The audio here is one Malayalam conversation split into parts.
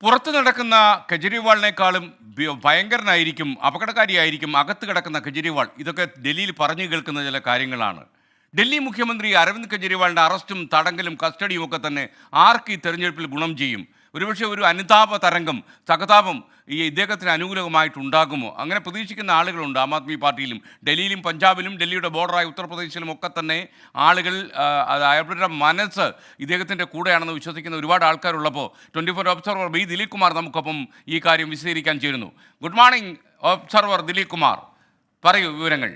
പുറത്ത് നടക്കുന്ന കെജ്രിവാളിനേക്കാളും ഭയങ്കരനായിരിക്കും, അപകടകാരിയായിരിക്കും അകത്ത് കിടക്കുന്ന കെജ്രിവാൾ. ഇതൊക്കെ ഡൽഹിയിൽ പറഞ്ഞു കേൾക്കുന്ന ചില കാര്യങ്ങളാണ്. ഡൽഹി മുഖ്യമന്ത്രി അരവിന്ദ് കെജ്രിവാളിൻ്റെ അറസ്റ്റും തടങ്കലും കസ്റ്റഡിയും ഒക്കെ തന്നെ ആർക്ക് ഈ തെരഞ്ഞെടുപ്പിൽ ഗുണം ചെയ്യും? ഒരുപക്ഷെ ഒരു അനുതാപ തരംഗം, സഹതാപം ഇദ്ദേഹത്തിന് അനുകൂലമായിട്ടുണ്ടാകുമോ? അങ്ങനെ പ്രതീക്ഷിക്കുന്ന ആളുകളുണ്ട് ആം ആദ്മി പാർട്ടിയിലും. ഡൽഹിയിലും പഞ്ചാബിലും ഡൽഹിയുടെ ബോർഡറായ ഉത്തർപ്രദേശിലും ഒക്കെ തന്നെ ആളുകൾ അവരുടെ മനസ്സ് ഇദ്ദേഹത്തിൻ്റെ കൂടെയാണെന്ന് വിശ്വസിക്കുന്ന ഒരുപാട് ആൾക്കാരുള്ളപ്പോൾ 24 ഒബ്സർവർ ബി ദിലീപ് കുമാർ നമുക്കൊപ്പം ഈ കാര്യം വിശദീകരിക്കാൻ ചേരുന്നു. Good morning observer Dileep Kumar, പറയൂ വിവരങ്ങൾ.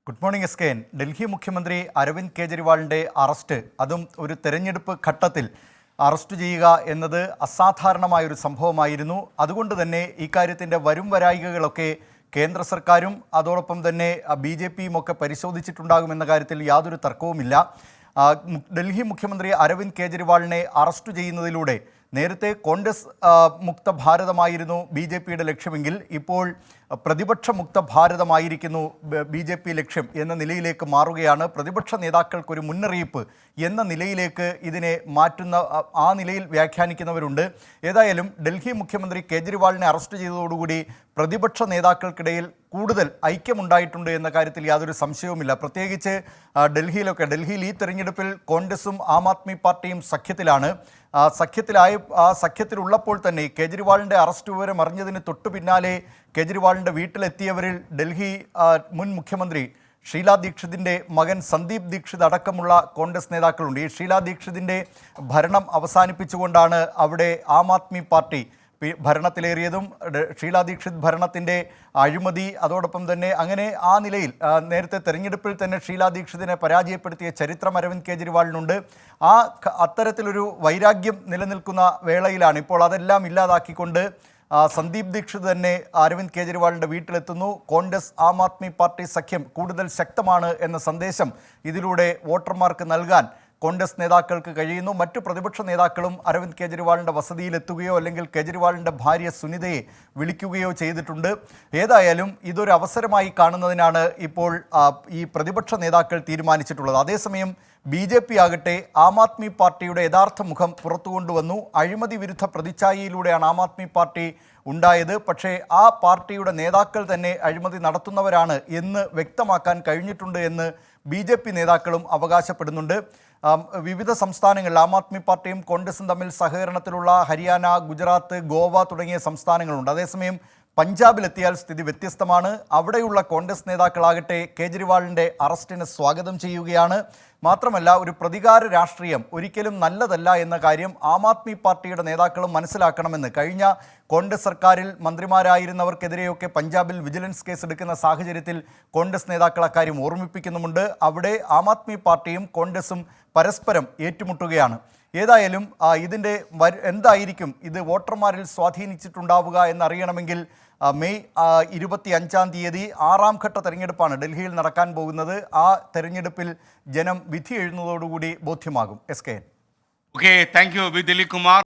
Good morning S K N. Delhi മുഖ്യമന്ത്രി അരവിന്ദ് കെജ്രിവാളിൻ്റെ അറസ്റ്റ്, അതും ഒരു തെരഞ്ഞെടുപ്പ് ഘട്ടത്തിൽ അറസ്റ്റ് ചെയ്യുക എന്നത് അസാധാരണമായൊരു സംഭവമായിരുന്നു. അതുകൊണ്ട് തന്നെ ഇക്കാര്യത്തിൻ്റെ വരും വരായികകളൊക്കെ കേന്ദ്ര സർക്കാരും അതോടൊപ്പം തന്നെ BJPയും ഒക്കെ പരിശോധിച്ചിട്ടുണ്ടാകുമെന്ന കാര്യത്തിൽ യാതൊരു തർക്കവുമില്ല. ഡൽഹി മുഖ്യമന്ത്രി അരവിന്ദ് കെജ്രിവാളിനെ അറസ്റ്റ് ചെയ്യുന്നതിലൂടെ നേരത്തെ കോൺഗ്രസ് മുക്ത ഭാരതമായിരുന്നു BJPയുടെ ലക്ഷ്യമെങ്കിൽ ഇപ്പോൾ പ്രതിപക്ഷ മുക്ത ഭാരതമായിരിക്കുന്നു BJP ലക്ഷ്യം എന്ന നിലയിലേക്ക് മാറുകയാണ്. പ്രതിപക്ഷ നേതാക്കൾക്കൊരു മുന്നറിയിപ്പ് എന്ന നിലയിലേക്ക് ഇതിനെ മാറ്റുന്ന ആ നിലയിൽ വ്യാഖ്യാനിക്കുന്നവരുണ്ട്. ഏതായാലും ഡൽഹി മുഖ്യമന്ത്രി കെജ്രിവാളിനെ അറസ്റ്റ് ചെയ്തതോടുകൂടി പ്രതിപക്ഷ നേതാക്കൾക്കിടയിൽ കൂടുതൽ ഐക്യമുണ്ടായിട്ടുണ്ട് എന്ന കാര്യത്തിൽ യാതൊരു സംശയവുമില്ല. പ്രത്യേകിച്ച് ഡൽഹിയിൽ ഈ തെരഞ്ഞെടുപ്പിൽ കോൺഗ്രസും ആം ആദ്മി പാർട്ടിയും സഖ്യത്തിലാണ്. സഖ്യത്തിലുള്ളപ്പോൾ തന്നെ കെജ്രിവാളിൻ്റെ അറസ്റ്റ് വിവരം അറിഞ്ഞതിന് തൊട്ടു പിന്നാലെ കെജ്രിവാളിൻ്റെ വീട്ടിലെത്തിയവരിൽ ഡൽഹി മുൻ മുഖ്യമന്ത്രി ഷീലാ ദീക്ഷിതിൻ്റെ മകൻ സന്ദീപ് ദീക്ഷിത് അടക്കമുള്ള കോൺഗ്രസ് നേതാക്കളുണ്ട്. ഈ ഷീലാ ദീക്ഷിതിൻ്റെ ഭരണം അവസാനിപ്പിച്ചുകൊണ്ടാണ് അവിടെ ആം ആദ്മി പാർട്ടി ഭരണത്തിലേറിയതും. ഷീലാ ദീക്ഷിത് ഭരണത്തിൻ്റെ അഴിമതി, അതോടൊപ്പം തന്നെ അങ്ങനെ ആ നിലയിൽ നേരത്തെ തെരഞ്ഞെടുപ്പിൽ തന്നെ ഷീലാ ദീക്ഷിതിനെ പരാജയപ്പെടുത്തിയ ചരിത്രം അരവിന്ദ് കെജ്രിവാളിനുണ്ട്. അത്തരത്തിലൊരു വൈരാഗ്യം നിലനിൽക്കുന്ന വേളയിലാണ് ഇപ്പോൾ അതെല്ലാം ഇല്ലാതാക്കിക്കൊണ്ട് സന്ദീപ് ദീക്ഷിത് തന്നെ അരവിന്ദ് കെജ്രിവാളിൻ്റെ വീട്ടിലെത്തുന്നു. കോൺഗ്രസ് ആം ആദ്മി പാർട്ടി സഖ്യം കൂടുതൽ ശക്തമാണ് എന്ന സന്ദേശം ഇതിലൂടെ വോട്ടർമാർക്ക് നൽകാൻ കോൺഗ്രസ് നേതാക്കൾക്ക് കഴിയുന്നു. മറ്റു പ്രതിപക്ഷ നേതാക്കളും അരവിന്ദ് കെജ്രിവാളിൻ്റെ വസതിയിലെത്തുകയോ അല്ലെങ്കിൽ കെജ്രിവാളിൻ്റെ ഭാര്യ സുനിതയെ വിളിക്കുകയോ ചെയ്തിട്ടുണ്ട്. ഏതായാലും ഇതൊരു അവസരമായി കാണുന്നതിനാണ് ഇപ്പോൾ ഈ പ്രതിപക്ഷ നേതാക്കൾ തീരുമാനിച്ചിട്ടുള്ളത്. അതേസമയം BJP ആകട്ടെ ആം ആദ്മി പാർട്ടിയുടെ യഥാർത്ഥ മുഖം പുറത്തു കൊണ്ടുവന്നു. അഴിമതി വിരുദ്ധ പ്രതിച്ഛായയിലൂടെയാണ് ആം ആദ്മി പാർട്ടി ഉണ്ടായത്. പക്ഷേ ആ പാർട്ടിയുടെ നേതാക്കൾ തന്നെ അഴിമതി നടത്തുന്നവരാണ് എന്ന് വ്യക്തമാക്കാൻ കഴിഞ്ഞിട്ടുണ്ട് എന്ന് BJP നേതാക്കളും അവകാശപ്പെടുന്നുണ്ട്. വിവിധ സംസ്ഥാനങ്ങളിൽ ആം ആദ്മി പാർട്ടിയും കോൺഗ്രസും തമ്മിൽ സഹകരണത്തിലുള്ള ഹരിയാന, ഗുജറാത്ത്, ഗോവ തുടങ്ങിയ സംസ്ഥാനങ്ങളുണ്ട്. അതേസമയം പഞ്ചാബിലെത്തിയാൽ സ്ഥിതി വ്യത്യസ്തമാണ്. അവിടെയുള്ള കോൺഗ്രസ് നേതാക്കളാകട്ടെ കേജ്രിവാളിൻ്റെ അറസ്റ്റിന് സ്വാഗതം ചെയ്യുകയാണ്. മാത്രമല്ല, ഒരു പ്രതികാര രാഷ്ട്രീയം ഒരിക്കലും നല്ലതല്ല എന്ന കാര്യം ആം ആദ്മി പാർട്ടിയുടെ നേതാക്കളും മനസ്സിലാക്കണമെന്ന് കഴിഞ്ഞ കോൺഗ്രസ് സർക്കാരിൽ മന്ത്രിമാരായിരുന്നവർക്കെതിരെയൊക്കെ പഞ്ചാബിൽ വിജിലൻസ് കേസ് എടുക്കുന്ന സാഹചര്യത്തിൽ കോൺഗ്രസ് നേതാക്കൾ അക്കാര്യം ഓർമ്മിപ്പിക്കുന്നുമുണ്ട്. അവിടെ ആം ആദ്മി പാർട്ടിയും കോൺഗ്രസും പരസ്പരം ഏറ്റുമുട്ടുകയാണ്. ഏതായാലും ഇതിൻ്റെ എന്തായിരിക്കും ഇത് വോട്ടർമാരിൽ സ്വാധീനിച്ചിട്ടുണ്ടാവുക എന്നറിയണമെങ്കിൽ മെയ് 25-ാം തീയതി 6ാം ഘട്ട തെരഞ്ഞെടുപ്പാണ് ഡൽഹിയിൽ നടക്കാൻ പോകുന്നത്. ആ തെരഞ്ഞെടുപ്പിൽ ജനം വിധി എഴുതുന്നതോടുകൂടി ബോധ്യമാകും. SKN. Okay, thank you Dileep Kumar.